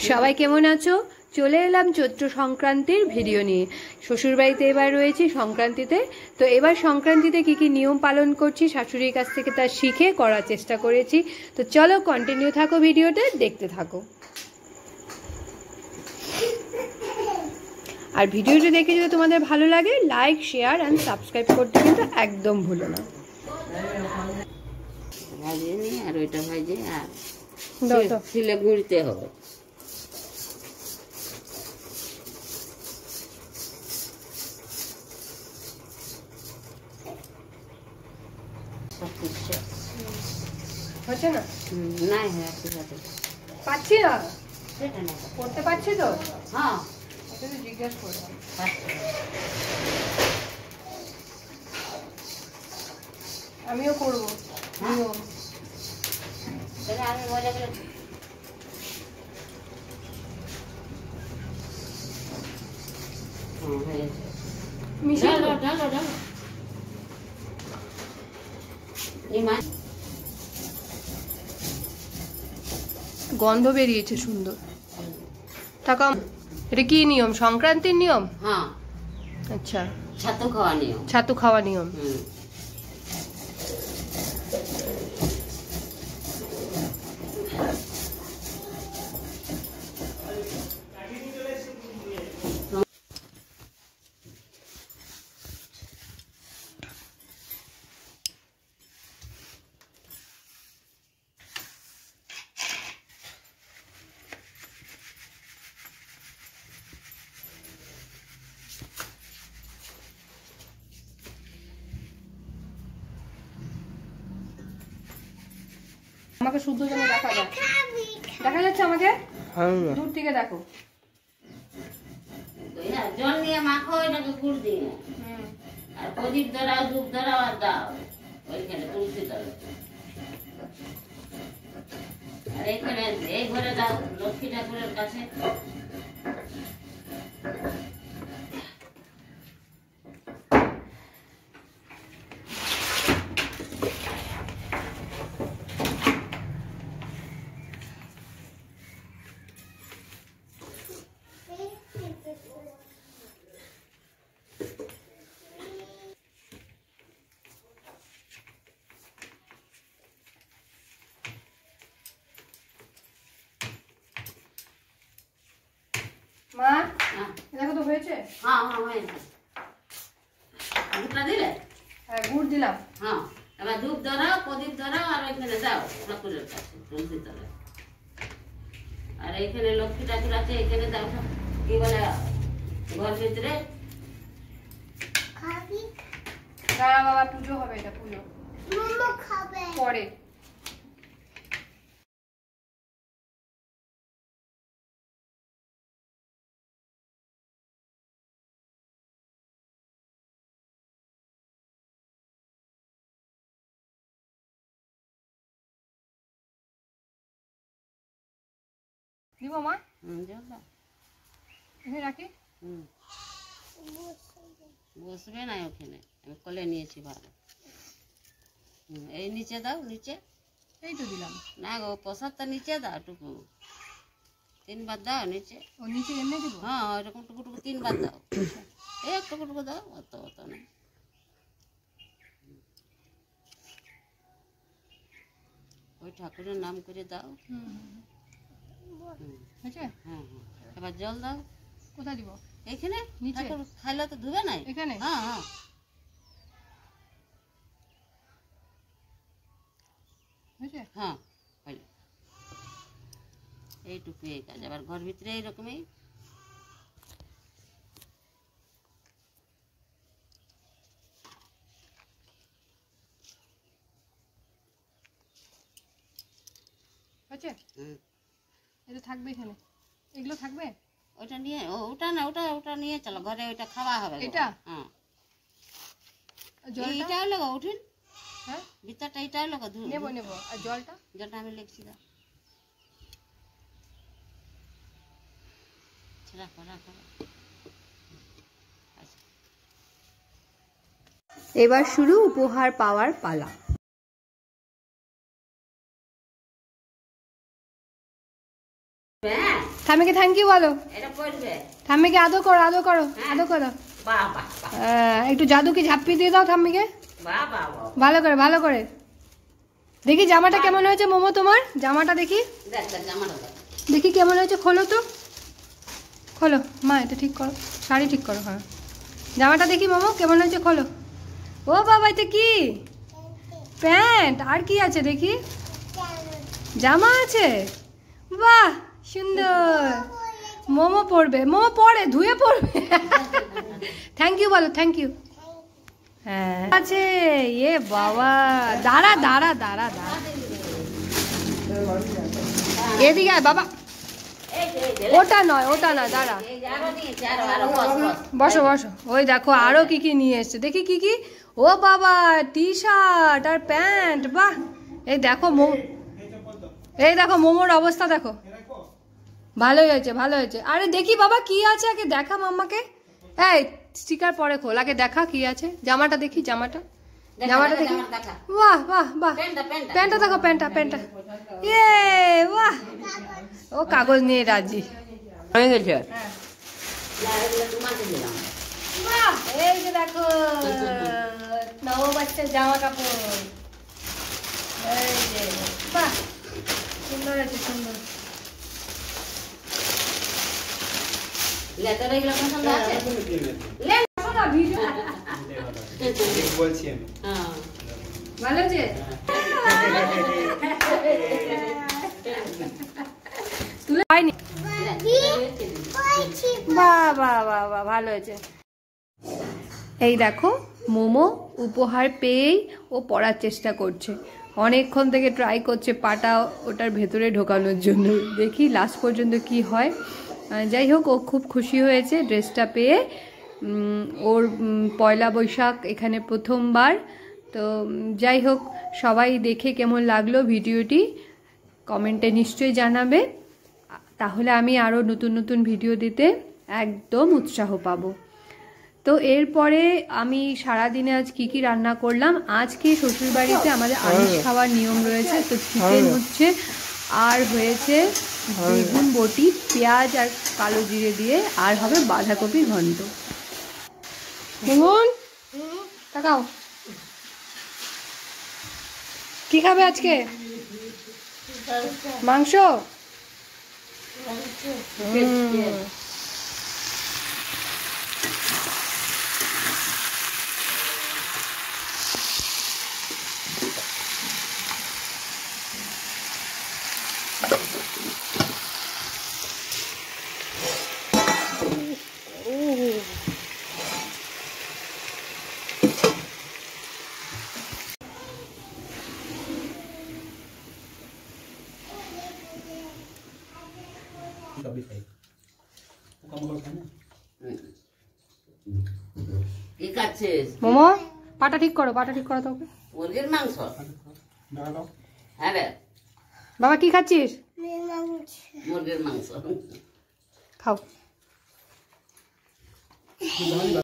সবাই কেমন আছো? চলে এলাম চৈত্র সংক্রান্তির ভিডিও নিয়ে। শ্বশুরবাড়িতে এবার রয়েছি সংক্রান্তিতে। তো এবার সংক্রান্তিতে কি কি নিয়ম পালন করছি শাশুড়ির কাছ থেকে তা শিখে করার চেষ্টা করেছি। তো চলো কন্টিনিউ থাকো, ভিডিওটা দেখতে থাকো। আর ভিডিওটি দেখে যদি তোমাদের ভালো লাগে, লাইক, শেয়ার অ্যান্ড সাবস্ক্রাইব করতে কিন্তু একদম ভুলো না। ভাজিয়ে নিই আর ওইটা ভাজে আর শিলে গুঁড়তে হবে। হচ্ছে না? না হ্যাঁ ঠিক আছে, পাচ্ছি না, সেটা না করতে পারছি তো। হ্যাঁ জিজ্ঞেস করলাম। আমিও করবো। আমি মজা করে গন্ধ বেরিয়েছে সুন্দর। টাকা এটা কি নিয়ম? সংক্রান্তির নিয়ম? হ্যাঁ আচ্ছা, ছাতু খাওয়া নিয়ম। ছাতু খাওয়া নিয়ম। আমাকে শুদ্ধ যেন দেখা যায়। দেখা যাচ্ছে আমাকে? দূর থেকে দেখো। জল নিয়ে মাখো, এটাকে গুড় দিয়ে আর প্রদীপ ধরাও, ধূপ ধরাও আর দাও ওইখানে তুলসী তলে। আর এইখানে এই ঘরে দাও লক্ষ্মী ঠাকুরের কাছে। মা দেখো তো হয়েছে? হ্যাঁ হ্যাঁ হয়েছে। গুড়টা দিলে? হ্যাঁ, গুড় দিলাম। হ্যাঁ, এবার ধূপ ধরাও, প্রদীপ ধরাও আর ওইখানে দাও ঠাকুরের কাছে তুলসী তলে। আর এইখানে লক্ষ্মী ঠাকুর আছে, এখানে দাও কি বলে ঘর ভিতরে। দাঁড়া বাবা, পুজো হবে, এটা পুজো পরে। দিব মা? এখানে রাখি। বসবে না ওখানে, আমি কোলে নিয়েছি ভালো। এই নিচে দাও, নিচে। এই তো দিলাম। না গো, প্রসাদটা নিচে দাও টুকু, 3 বার দাও নিচে। ও নিচে এমনি দেবো? হ্যাঁ এরকম টুকু টুকু 3 বার দাও। এক টুকু টুকু দাও, অত অত না। ওই ঠাকুরের নাম করে দাও। হ্যাঁ হ্যাঁ, এবার জল দাও। কোথায় দিব? এইখানে নিচে? ঠাকুর খাইলে তো ধুবে নাই এখানে? হ্যাঁ হ্যাঁ হ্যাঁ, হইল এইটুকু এই কাজ। আবার ঘর ভিতরে এইরকমই। আচ্ছা, এটা থাকবে এখানে, এগুলো থাকবে। ওটা নিয়ে ওটা না, ওটা ওটা নিয়ে চলো ঘরে, ওটা খাওয়া হবে। এটা? হ্যাঁ, জলটা? এটা হলো উঠিন। হ্যাঁ, ভিতরটা এটা হলো নেবো নেবো। আর জলটা? জলটা আমি লিখছি, দাও। রাখো রাখো। এবার শুরু উপহার পাওয়ার পালা। ঠাম্মিকে থ্যাংক ইউ বলো। এটা পড়বে। ঠাম্মিকে আদর করো, আদর করো, আদর করো। বাহ বাহ বাহ। একটু জাদুকে ঝাপ্পি দিয়ে দাও ঠাম্মিকে। বাহ বাহ বাহ। ভালো করে, ভালো করে। দেখি জামাটা কেমন হয়েছে মোমো তোমার? জামাটা দেখি, দেখ দেখ জামাটা দেখ। দেখি কেমন হয়েছে। খোলো তো, খোলো মা, এটা ঠিক করো, শাড়ি ঠিক করো। হ্যাঁ, জামাটা দেখি মোমো কেমন হয়েছে, খোলো। ও বাবা, এটা কি? প্যান্ট। আর কি আছে দেখি? জামা আছে। বাহ, সুন্দর। মোমো পরবে, মোমো পরে ধুয়ে পরবে। থ্যাংক ইউ বলো, থ্যাংক ইউ। হ্যাঁ আছে। এ বাবা, দাঁড়া দাঁড়া দাঁড়া দাঁড়া, এদিকে আয় বাবা। ওটা নয়, ওটা নয়, দাঁড়া। বসো বসো। ওই দেখো আরো কি কি নিয়ে এসছে, দেখি কি কি। ও বাবা, টি শার্ট আর প্যান্ট। বাহ, এই দেখো এই দেখো মোমোর অবস্থা দেখো। ভালোই হয়েছে, ভালো হয়েছে। আরে দেখি বাবা কি আছে, আগে দেখা মাম্মাকে। এই স্টিকার পরে খোল, আগে দেখা কি আছে। জামাটা দেখি, জামাটা, জামাটা দেখি। বাহ বাহ বাহ, প্যান্টটা দেখো, প্যান্টটা, প্যান্টটা। ইয়ে বাহ, ও কাগজ নিয়ে রাজি হয়ে গেছে। বাহ, এই যে দেখো নববাচ্চার জামা কাপড়। এই যে বাহ, সুন্দর আছে, সুন্দর। ভালো আছে। বাহ বাহ বাহ বাহ, ভালো হয়েছে। এই দেখো মোমো উপহার পেয়েই ও পড়ার চেষ্টা করছে। অনেকক্ষণ থেকে ট্রাই করছে পাটা ওটার ভেতরে ঢোকানোর জন্য। দেখি লাস্ট পর্যন্ত কি হয়। যাই হোক, ও খুব খুশি হয়েছে ড্রেসটা পেয়ে। ওর পয়লা বৈশাখ এখানে প্রথমবার। তো যাই হোক, সবাই দেখে কেমন লাগলো ভিডিওটি কমেন্টে নিশ্চয়ই জানাবে, তাহলে আমি আরও নতুন নতুন ভিডিও দিতে একদম উৎসাহ পাবো। তো এরপরে আমি সারাদিনে আজ কি কি রান্না করলাম। আজকে শ্বশুরবাড়িতে আমাদের আমিষ খাওয়ার নিয়ম রয়েছে। তো চিকেন হচ্ছে, আর হয়েছে বেগুন বটি, পেঁয়াজ আর কালো জিরে দিয়ে, আর হবে বাঁধাকপি ঘন্ট। তাকাও, কি খাবে আজকে? মাংস। মোমো, পাটা ঠিক করো, পাটা ঠিক করো। তোকে মুরগির মাংস। হ্যাঁ রে বাবা, কি খাচ্ছিস? মুরগির মাংস খাও।